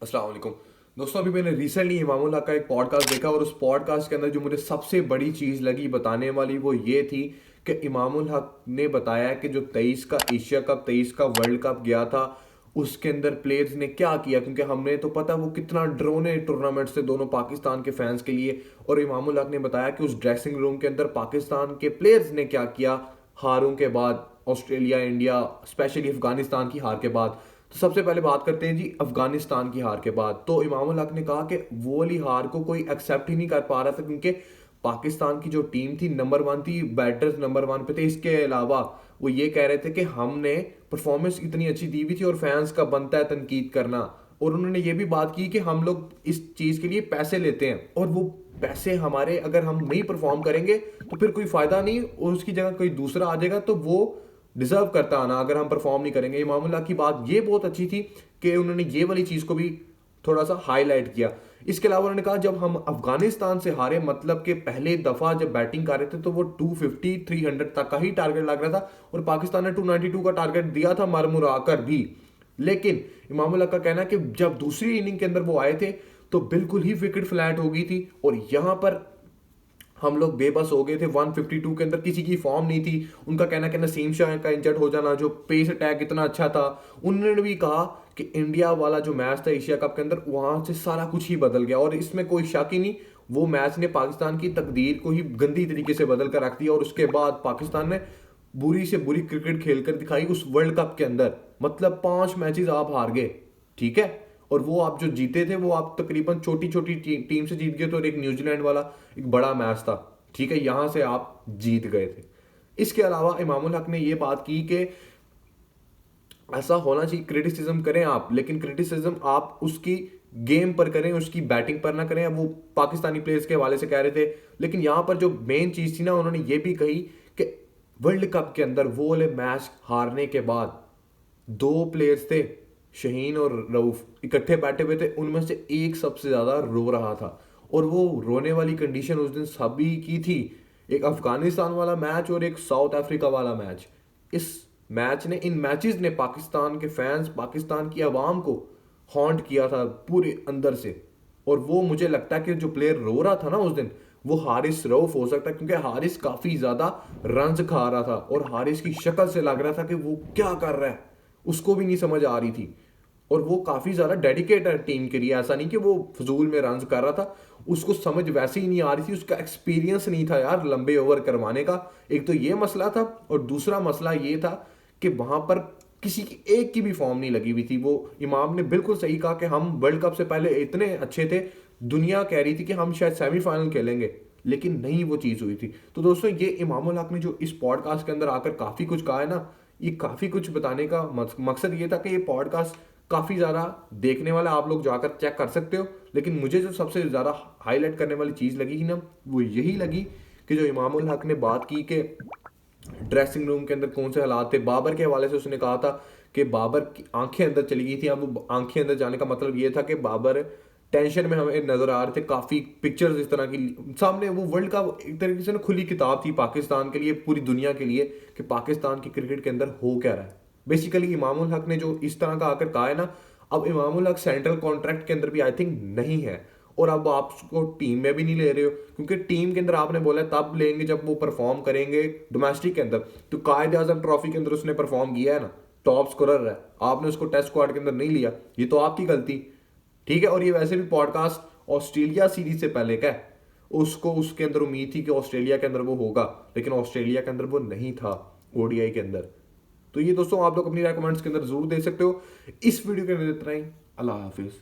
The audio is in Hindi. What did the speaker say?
अस्सलाम वालेकुम दोस्तों। अभी मैंने रिसेंटली इमामुल्लाह का एक पॉडकास्ट देखा और उस पॉडकास्ट के अंदर जो मुझे सबसे बड़ी चीज़ लगी बताने वाली वो ये थी कि इमामुल हक ने बताया कि जो 23 का एशिया कप 23 का वर्ल्ड कप गया था उसके अंदर प्लेयर्स ने क्या किया, क्योंकि हमने तो पता वो कितना ड्रोने टूर्नामेंट से दोनों पाकिस्तान के फैंस के लिए। और इमामुल हक ने बताया कि उस ड्रेसिंग रूम के अंदर पाकिस्तान के प्लेयर्स ने क्या किया हारों के बाद, ऑस्ट्रेलिया, इंडिया, स्पेशली अफगानिस्तान की हार के बाद। तो सबसे पहले बात करते हैं जी अफगानिस्तान की हार के बाद। तो इमामुल हक ने कहा कि वो वाली हार को कोई एक्सेप्ट ही नहीं कर पा रहा था, क्योंकि पाकिस्तान की जो टीम थी नंबर वन थी, बैटर्स नंबर वन पे थे। इसके अलावा वो ये कह रहे थे कि हमने परफॉर्मेंस इतनी अच्छी दी हुई थी और फैंस का बनता है तनकीद करना। और उन्होंने ये भी बात की कि हम लोग इस चीज के लिए पैसे लेते हैं और वो पैसे हमारे, अगर हम नहीं परफॉर्म करेंगे तो फिर कोई फायदा नहीं और उसकी जगह कोई दूसरा आ जाएगा तो वो डिजर्व करता आना अगर हम परफॉर्म नहीं करेंगे। इमामुल्लाह की बात ये बहुत अच्छी थी कि उन्होंने ये वाली चीज को भी थोड़ा सा हाईलाइट किया। इसके अलावा उन्होंने कहा जब हम अफगानिस्तान से हारे, मतलब कि पहले दफा जब बैटिंग कर रहे थे तो वो 250 300 तक का ही टारगेट लग रहा था और पाकिस्तान ने 292 का टारगेट दिया था मरमुरा कर भी। लेकिन इमामुल्लाह का कहना है कि जब दूसरी इनिंग के अंदर वो आए थे तो बिल्कुल ही विकेट फ्लैट हो गई थी और यहां पर हम लोग बेबस हो गए थे। 152 के अंदर किसी की फॉर्म नहीं थी। उनका कहना कि नसीम शाह का इंजर्ड हो जाना, जो पेस अटैक इतना अच्छा था। उन्होंने भी कहा कि इंडिया वाला जो मैच था एशिया कप के अंदर, वहां से सारा कुछ ही बदल गया और इसमें कोई शक ही नहीं, वो मैच ने पाकिस्तान की तकदीर को ही गंदी तरीके से बदल कर रख दिया। और उसके बाद पाकिस्तान ने बुरी से बुरी क्रिकेट खेलकर दिखाई उस वर्ल्ड कप के अंदर। मतलब 5 मैचेस आप हार गए, ठीक है, और वो आप जो जीते थे वो आप तकरीबन छोटी छोटी टीम से जीत गए थे और एक न्यूजीलैंड वाला एक बड़ा मैच था, ठीक है, यहां से आप जीत गए थे। इसके अलावा इमामुल हक ने ये बात की कि ऐसा होना चाहिए, क्रिटिसिज्म करें आप, लेकिन क्रिटिसिज्म आप उसकी गेम पर करें, उसकी बैटिंग पर ना करें। अब वो पाकिस्तानी प्लेयर्स के हवाले से कह रहे थे, लेकिन यहां पर जो मेन चीज थी ना, उन्होंने ये भी कही कि वर्ल्ड कप के अंदर वो वाले मैच हारने के बाद 2 प्लेयर्स थे, शहीन और रऊफ, इकट्ठे बैठे हुए थे। उनमें से एक सबसे ज्यादा रो रहा था और वो रोने वाली कंडीशन उस दिन सभी की थी। एक अफगानिस्तान वाला मैच और एक साउथ अफ्रीका वाला मैच। इस मैच ने, इन मैचेस ने पाकिस्तान के फैंस, पाकिस्तान की आवाम को हॉन्ट किया था पूरे अंदर से। और वो मुझे लगता है कि जो प्लेयर रो रहा था ना उस दिन, वो हारिस रऊफ हो सकता है, क्योंकि हारिस काफी ज्यादा रन्स खा रहा था और हारिस की शक्ल से लग रहा था कि वो क्या कर रहा है, उसको भी नहीं समझ आ रही थी। और वो काफी ज्यादा डेडिकेट है टीम के लिए, ऐसा नहीं कि वो फजूल में रन्स कर रहा था, उसको समझ वैसे ही नहीं आ रही थी, उसका एक्सपीरियंस नहीं था यार लंबे ओवर करवाने का। एक तो ये मसला था और दूसरा मसला ये था कि वहां पर किसी की एक की भी फॉर्म नहीं लगी हुई थी। वो इमाम ने बिल्कुल सही कहा कि हम वर्ल्ड कप से पहले इतने अच्छे थे, दुनिया कह रही थी कि हम शायद सेमीफाइनल खेलेंगे, लेकिन नहीं वो चीज हुई थी। तो दोस्तों ये इमामुल हक ने जो इस पॉडकास्ट के अंदर आकर काफी कुछ कहा है ना, ये काफी कुछ बताने का मकसद ये था कि ये पॉडकास्ट काफी ज्यादा देखने वाला, आप लोग जाकर चेक कर सकते हो। लेकिन मुझे जो सबसे ज्यादा हाईलाइट करने वाली चीज लगी ना, वो यही लगी कि जो इमामुल हक ने बात की कि ड्रेसिंग रूम के अंदर कौन से हालात थे। बाबर के हवाले से उसने कहा था कि बाबर की आंखें अंदर चली गई थी। अब वो आंखें अंदर जाने का मतलब ये था कि बाबर टेंशन में हमें नजर आ रहे थे। काफी पिक्चर्स इस तरह की सामने, वो वर्ल्ड का एक तरीके से ना खुली किताब थी पाकिस्तान के लिए, पूरी दुनिया के लिए, कि पाकिस्तान की क्रिकेट के अंदर हो क्या रहा है। बेसिकली इमामुल हक ने जो इस तरह का आकर कहा है ना, अब इमामुल हक सेंट्रल कॉन्ट्रैक्ट के अंदर भी आई थिंक नहीं है और अब आप उसको टीम में भी नहीं ले रहे हो, क्योंकि टीम के अंदर आपने बोला तब लेंगे जब वो परफॉर्म करेंगे डोमेस्टिक के अंदर। तो कायद आजम ट्रॉफी के अंदर उसने परफॉर्म किया है ना, टॉप स्कोरर है, आपने उसको टेस्ट स्क्वाड के अंदर नहीं लिया, ये तो आपकी गलती, ठीक है। और ये वैसे भी पॉडकास्ट ऑस्ट्रेलिया सीरीज से पहले का है, उसको उसके अंदर उम्मीद थी कि ऑस्ट्रेलिया के अंदर वो होगा, लेकिन ऑस्ट्रेलिया के अंदर वो नहीं था ओडीआई के अंदर। तो ये दोस्तों आप लोग अपनी कमेंट्स के अंदर जरूर दे सकते हो। इस वीडियो के अंदर इतना ही। अल्लाह हाफिज।